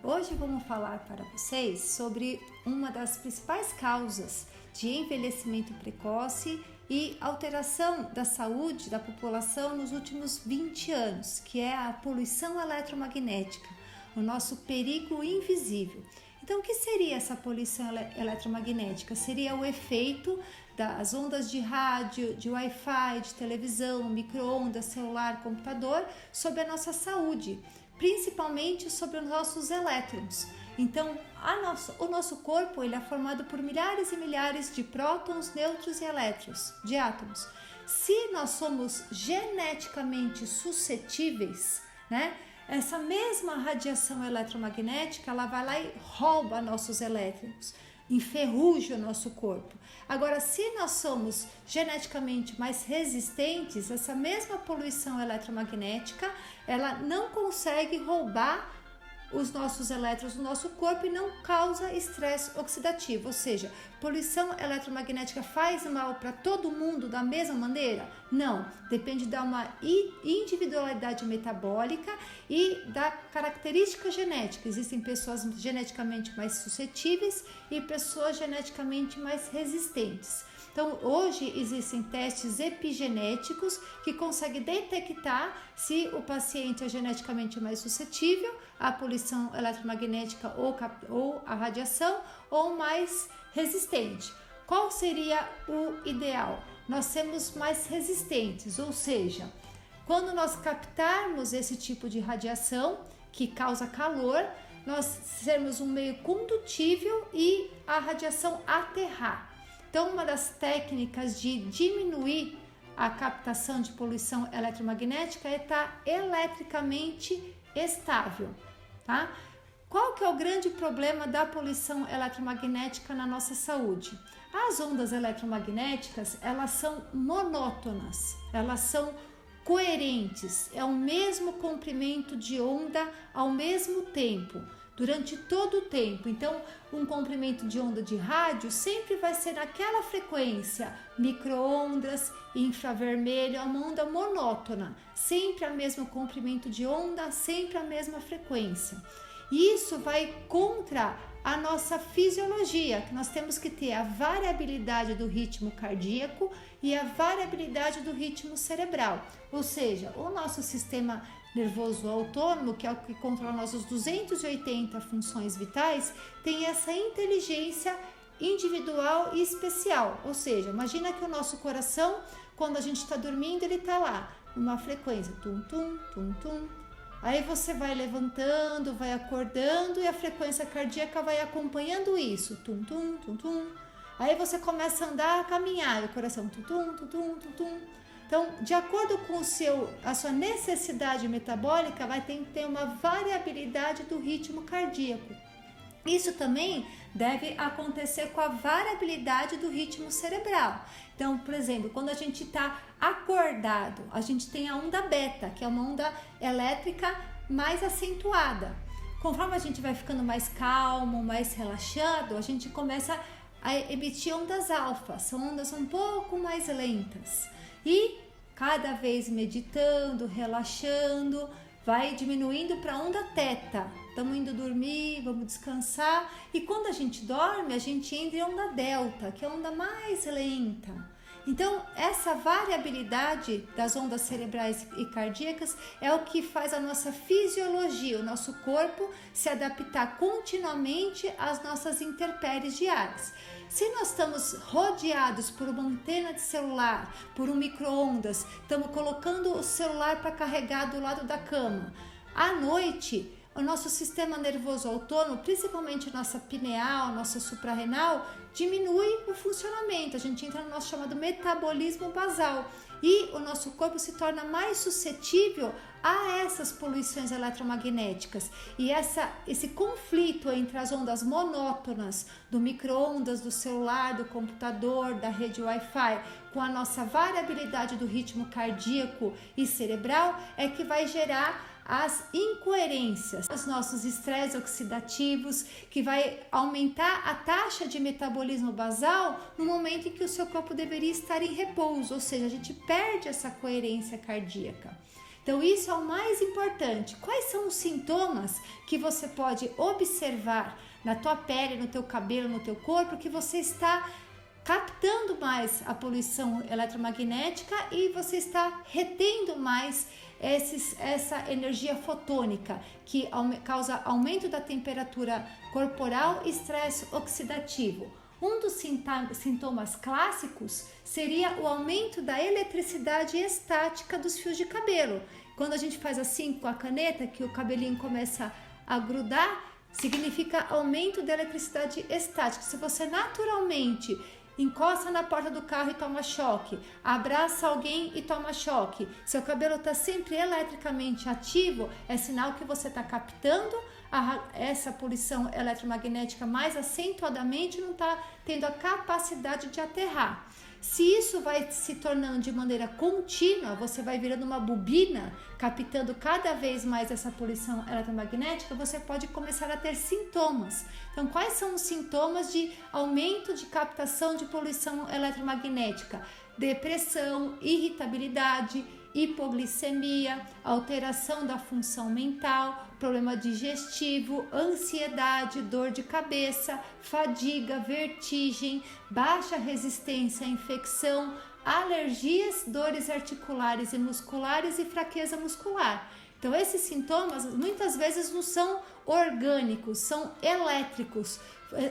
Hoje vamos falar para vocês sobre uma das principais causas de envelhecimento precoce e alteração da saúde da população nos últimos 20 anos, que é a poluição eletromagnética, o nosso perigo invisível. Então, o que seria essa poluição eletromagnética? Seria o efeito das ondas de rádio, de Wi-Fi, de televisão, micro-ondas, celular, computador sobre a nossa saúde, principalmente sobre os nossos elétrons. Então, o nosso corpo ele é formado por milhares e milhares de prótons, nêutrons e elétrons, de átomos. Se nós somos geneticamente suscetíveis, essa mesma radiação eletromagnética, ela vai lá e rouba nossos elétrons, enferruja o nosso corpo. Agora, se nós somos geneticamente mais resistentes, essa mesma poluição eletromagnética, ela não consegue roubar os nossos elétrons do nosso corpo e não causa estresse oxidativo, ou seja, poluição eletromagnética faz mal para todo mundo da mesma maneira? Não, depende de uma individualidade metabólica e da característica genética. Existem pessoas geneticamente mais suscetíveis e pessoas geneticamente mais resistentes. Então, hoje existem testes epigenéticos que conseguem detectar se o paciente é geneticamente mais suscetível à poluição eletromagnética ou à radiação ou mais resistente. Qual seria o ideal? Nós sermos mais resistentes, ou seja, quando nós captarmos esse tipo de radiação que causa calor, nós sermos um meio condutível e a radiação aterrar. Então, uma das técnicas de diminuir a captação de poluição eletromagnética é estar eletricamente estável, tá? Qual que é o grande problema da poluição eletromagnética na nossa saúde? As ondas eletromagnéticas, elas são monótonas, elas são coerentes, é o mesmo comprimento de onda ao mesmo tempo, durante todo o tempo. Então, um comprimento de onda de rádio sempre vai ser naquela frequência, micro-ondas, infravermelho, é uma onda monótona, sempre o mesmo comprimento de onda, sempre a mesma frequência. E isso vai contra a nossa fisiologia, que nós temos que ter a variabilidade do ritmo cardíaco e a variabilidade do ritmo cerebral, ou seja, o nosso sistema nervoso autônomo, que é o que controla nossas 280 funções vitais, tem essa inteligência individual e especial, ou seja, imagina que o nosso coração, quando a gente está dormindo, ele está lá, numa frequência, tum-tum, tum-tum. Aí você vai levantando, vai acordando e a frequência cardíaca vai acompanhando isso, tum-tum, tum-tum. Aí você começa a andar, a caminhar, e o coração tum-tum, tum-tum, tum-tum. Então, de acordo com a sua necessidade metabólica, vai ter que ter uma variabilidade do ritmo cardíaco. Isso também deve acontecer com a variabilidade do ritmo cerebral. Então, por exemplo, quando a gente está acordado, a gente tem a onda beta, que é uma onda elétrica mais acentuada. Conforme a gente vai ficando mais calmo, mais relaxado, a gente começa a emitir ondas alfa, são ondas um pouco mais lentas. E cada vez meditando, relaxando, vai diminuindo para onda teta. Estamos indo dormir, vamos descansar. E quando a gente dorme, a gente entra em onda delta, que é a onda mais lenta. Então, essa variabilidade das ondas cerebrais e cardíacas é o que faz a nossa fisiologia, o nosso corpo se adaptar continuamente às nossas intempéries diárias. Se nós estamos rodeados por uma antena de celular, por um micro-ondas, estamos colocando o celular para carregar do lado da cama, à noite, o nosso sistema nervoso autônomo, principalmente nossa pineal, nossa suprarrenal, diminui o funcionamento. A gente entra no nosso chamado metabolismo basal e o nosso corpo se torna mais suscetível a essas poluições eletromagnéticas. E esse conflito entre as ondas monótonas do micro-ondas, do celular, do computador, da rede Wi-Fi, com a nossa variabilidade do ritmo cardíaco e cerebral, é que vai gerar as incoerências, os nossos estresses oxidativos, que vai aumentar a taxa de metabolismo basal no momento em que o seu corpo deveria estar em repouso, ou seja, a gente perde essa coerência cardíaca. Então isso é o mais importante. Quais são os sintomas que você pode observar na tua pele, no teu cabelo, no teu corpo, que você está captando mais a poluição eletromagnética e você está retendo mais essa energia fotônica que causa aumento da temperatura corporal e estresse oxidativo. Um dos sintomas clássicos seria o aumento da eletricidade estática dos fios de cabelo. Quando a gente faz assim com a caneta, que o cabelinho começa a grudar, significa aumento da eletricidade estática. Se você naturalmente encosta na porta do carro e toma choque, abraça alguém e toma choque, seu cabelo está sempre eletricamente ativo, é sinal que você está captando essa poluição eletromagnética mais acentuadamente, não está tendo a capacidade de aterrar. Se isso vai se tornando de maneira contínua, você vai virando uma bobina, captando cada vez mais essa poluição eletromagnética, você pode começar a ter sintomas. Então, quais são os sintomas de aumento de captação de poluição eletromagnética? Depressão, irritabilidade, hipoglicemia, alteração da função mental, problema digestivo, ansiedade, dor de cabeça, fadiga, vertigem, baixa resistência à infecção, alergias, dores articulares e musculares e fraqueza muscular. Então, esses sintomas muitas vezes não são orgânicos, são elétricos.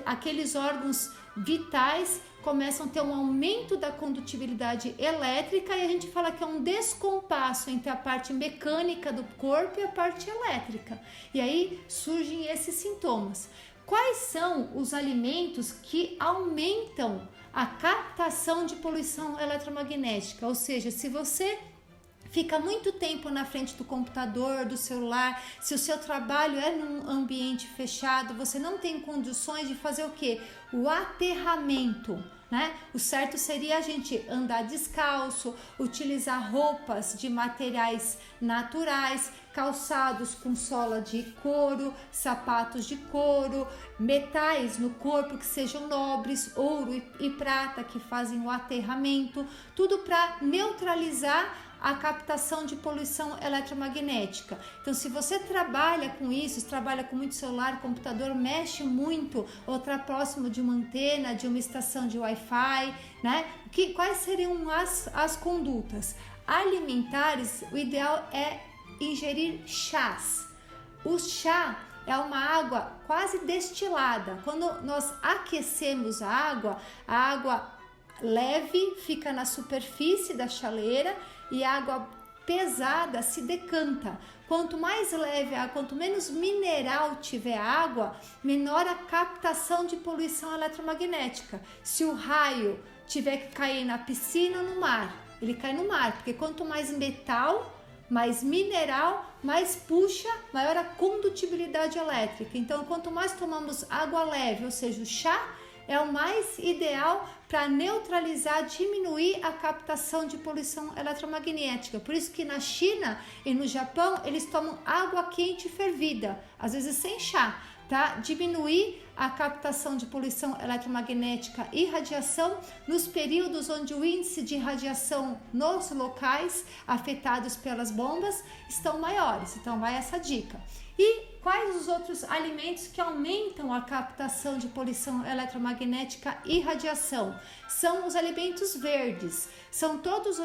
Aqueles órgãos vitais começam a ter um aumento da condutibilidade elétrica e a gente fala que é um descompasso entre a parte mecânica do corpo e a parte elétrica. E aí surgem esses sintomas. Quais são os alimentos que aumentam a captação de poluição eletromagnética? Ou seja, se você fica muito tempo na frente do computador, do celular, se o seu trabalho é num ambiente fechado, você não tem condições de fazer o quê? O aterramento, né? O certo seria a gente andar descalço, utilizar roupas de materiais naturais, calçados com sola de couro, sapatos de couro, metais no corpo que sejam nobres, ouro e prata que fazem o aterramento, tudo para neutralizar a captação de poluição eletromagnética. Então, se você trabalha com isso, trabalha com muito celular, computador, mexe muito, ou está próximo de uma antena, de uma estação de Wi-Fi, né? Quais seriam as condutas alimentares? O ideal é ingerir chás. O chá é uma água quase destilada. Quando nós aquecemos a água leve fica na superfície da chaleira e a água pesada se decanta. Quanto mais leve a água, quanto menos mineral tiver a água, menor a captação de poluição eletromagnética. Se o raio tiver que cair na piscina ou no mar, ele cai no mar, porque quanto mais metal, mais mineral, mais puxa, maior a condutibilidade elétrica. Então, quanto mais tomamos água leve, ou seja, o chá, é o mais ideal para neutralizar, diminuir a captação de poluição eletromagnética. Por isso que na China e no Japão eles tomam água quente fervida, às vezes sem chá, para diminuir a captação de poluição eletromagnética e radiação nos períodos onde o índice de radiação nos locais afetados pelas bombas estão maiores. Então vai essa dica. E quais os outros alimentos que aumentam a captação de poluição eletromagnética e radiação? São os alimentos verdes. São todos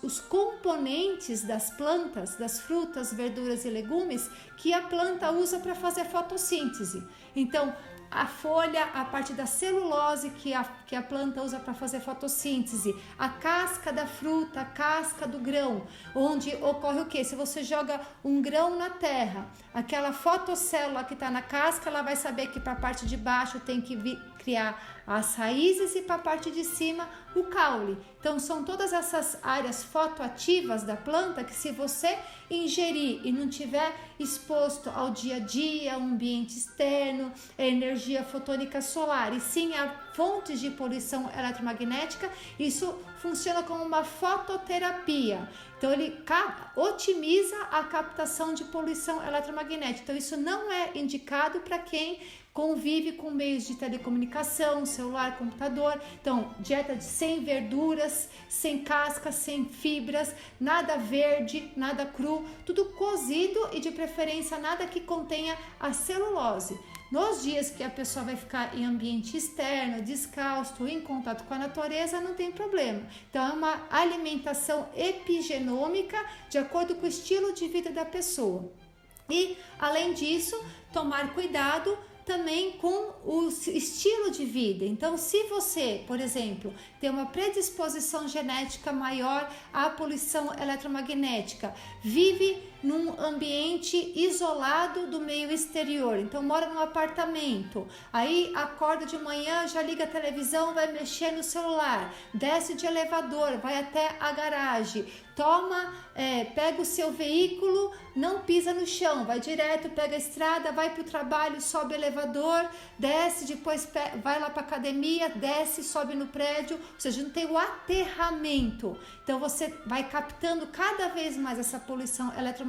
os componentes das plantas, das frutas, verduras e legumes que a planta usa para fazer fotossíntese. Então, a folha, a parte da celulose que a planta usa para fazer fotossíntese, a casca da fruta, a casca do grão, onde ocorre o que? Se você joga um grão na terra, aquela fotocélula que está na casca, ela vai saber que para a parte de baixo tem que criar as raízes e para a parte de cima o caule. Então são todas essas áreas fotoativas da planta que, se você ingerir e não tiver exposto ao dia a dia, ao ambiente externo, a energia fotônica solar, e sim a fontes de poluição eletromagnética, isso funciona como uma fototerapia. Então ele otimiza a captação de poluição eletromagnética. Então isso não é indicado para quem convive com meios de telecomunicação, celular, computador. Então, dieta sem verduras, sem cascas, sem fibras, nada verde, nada cru, tudo cozido e de preferência nada que contenha a celulose. Nos dias que a pessoa vai ficar em ambiente externo, descalço, em contato com a natureza, não tem problema. Então, é uma alimentação epigenômica de acordo com o estilo de vida da pessoa. E, além disso, tomar cuidado também com o estilo de vida. Então, se você, por exemplo, tem uma predisposição genética maior à poluição eletromagnética, vive num ambiente isolado do meio exterior, então mora num apartamento, aí acorda de manhã, já liga a televisão, vai mexer no celular, desce de elevador, vai até a garagem, pega o seu veículo, não pisa no chão, vai direto, pega a estrada, vai para o trabalho, sobe o elevador, desce, depois vai lá para a academia, desce, sobe no prédio, ou seja, não tem o aterramento. Então você vai captando cada vez mais essa poluição eletromagnética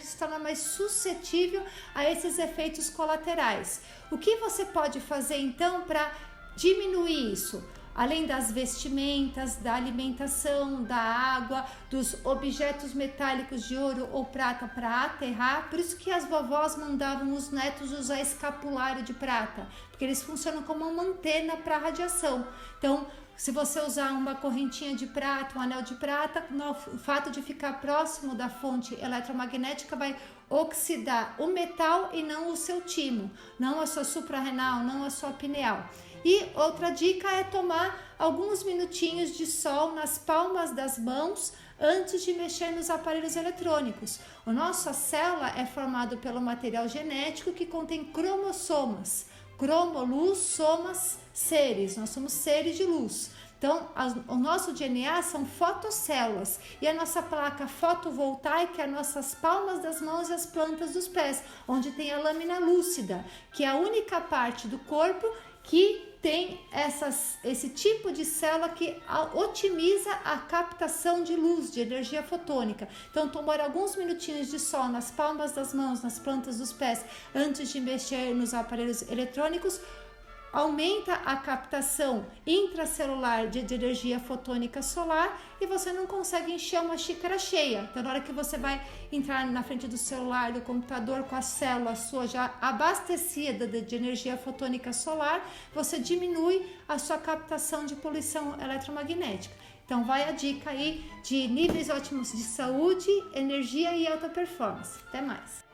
e se torna mais suscetível a esses efeitos colaterais. O que você pode fazer então para diminuir isso? Além das vestimentas, da alimentação, da água, dos objetos metálicos de ouro ou prata para aterrar, por isso que as vovós mandavam os netos usar escapulário de prata, porque eles funcionam como uma antena para radiação. Então, se você usar uma correntinha de prata, um anel de prata, o fato de ficar próximo da fonte eletromagnética vai oxidar o metal e não o seu timo, não a sua suprarrenal, não a sua pineal. E outra dica é tomar alguns minutinhos de sol nas palmas das mãos antes de mexer nos aparelhos eletrônicos. A nossa célula é formada pelo material genético que contém cromossomas. Cromo, luz, somas, seres. Nós somos seres de luz. Então, o nosso DNA são fotocélulas e a nossa placa fotovoltaica é as nossas palmas das mãos e as plantas dos pés, onde tem a lâmina lúcida, que é a única parte do corpo que tem esse tipo de célula que otimiza a captação de luz, de energia fotônica. Então, tomar alguns minutinhos de sol nas palmas das mãos, nas plantas dos pés, antes de mexer nos aparelhos eletrônicos, aumenta a captação intracelular de energia fotônica solar e você não consegue encher uma xícara cheia. Então, na hora que você vai entrar na frente do celular, do computador, com a célula sua já abastecida de energia fotônica solar, você diminui a sua captação de poluição eletromagnética. Então, vai a dica aí de níveis ótimos de saúde, energia e alta performance. Até mais!